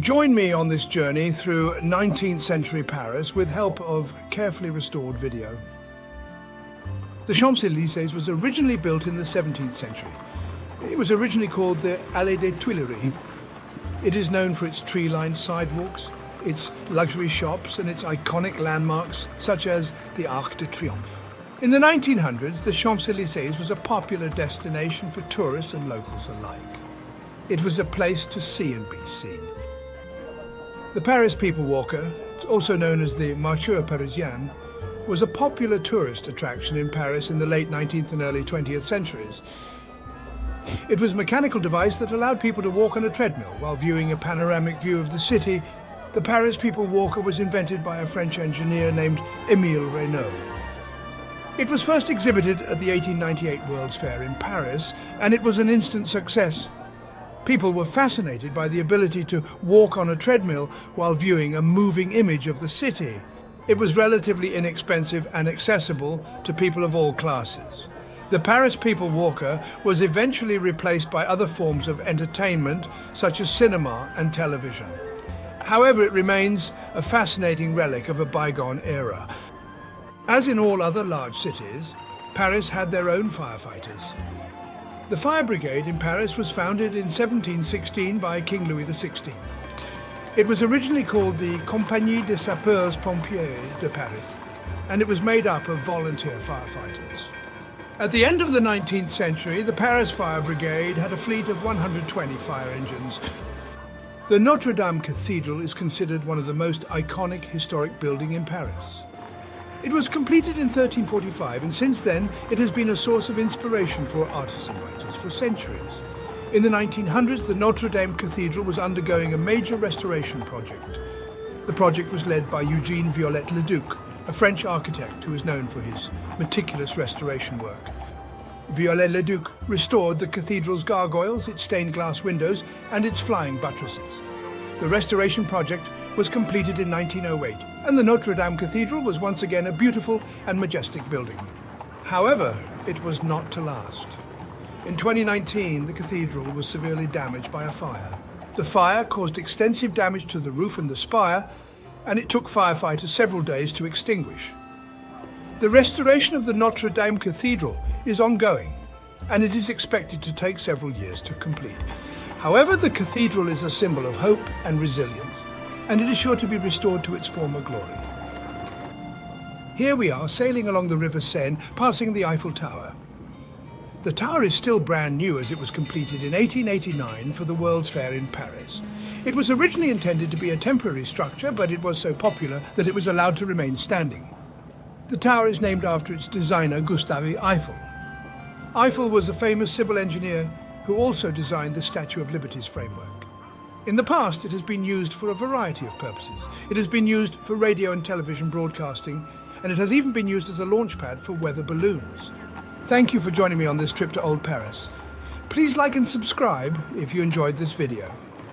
Join me on this journey through 19th century Paris with help of carefully restored video. The Champs-Élysées was originally built in the 17th century. It was originally called the Allée des Tuileries. It is known for its tree-lined sidewalks, its luxury shops and its iconic landmarks such as the Arc de Triomphe. In the 1900s, the Champs-Élysées was a popular destination for tourists and locals alike. It was a place to see and be seen. The Paris People Walker, also known as the Marcheur Parisien, was a popular tourist attraction in Paris in the late 19th and early 20th centuries. It was a mechanical device that allowed people to walk on a treadmill while viewing a panoramic view of the city. The Paris People Walker was invented by a French engineer named Émile Reynaud. It was first exhibited at the 1898 World's Fair in Paris, and it was an instant success. People were fascinated by the ability to walk on a treadmill while viewing a moving image of the city. It was relatively inexpensive and accessible to people of all classes. The Paris People Walker was eventually replaced by other forms of entertainment, such as cinema and television. However, it remains a fascinating relic of a bygone era. As in all other large cities, Paris had their own firefighters. The fire brigade in Paris was founded in 1716 by King Louis XVI. It was originally called the Compagnie des Sapeurs-Pompiers de Paris, and it was made up of volunteer firefighters. At the end of the 19th century, the Paris Fire Brigade had a fleet of 120 fire engines. The Notre Dame Cathedral is considered one of the most iconic historic buildings in Paris. It was completed in 1345, and since then it has been a source of inspiration for artists and writers for centuries. In the 1900s, the Notre Dame Cathedral was undergoing a major restoration project. The project was led by Eugene Viollet-le-Duc, a French architect who is known for his meticulous restoration work. Viollet-le-Duc restored the cathedral's gargoyles, its stained glass windows, and its flying buttresses. The restoration project was completed in 1908, and the Notre Dame Cathedral was once again a beautiful and majestic building. However, it was not to last. In 2019, the cathedral was severely damaged by a fire. The fire caused extensive damage to the roof and the spire, and it took firefighters several days to extinguish. The restoration of the Notre Dame Cathedral is ongoing, and it is expected to take several years to complete. However, the cathedral is a symbol of hope and resilience, and it is sure to be restored to its former glory. Here we are, sailing along the River Seine, passing the Eiffel Tower. The tower is still brand new as it was completed in 1889 for the World's Fair in Paris. It was originally intended to be a temporary structure, but it was so popular that it was allowed to remain standing. The tower is named after its designer, Gustave Eiffel. Eiffel was a famous civil engineer who also designed the Statue of Liberty's framework. In the past, it has been used for a variety of purposes. It has been used for radio and television broadcasting, and it has even been used as a launch pad for weather balloons. Thank you for joining me on this trip to Old Paris. Please like and subscribe if you enjoyed this video.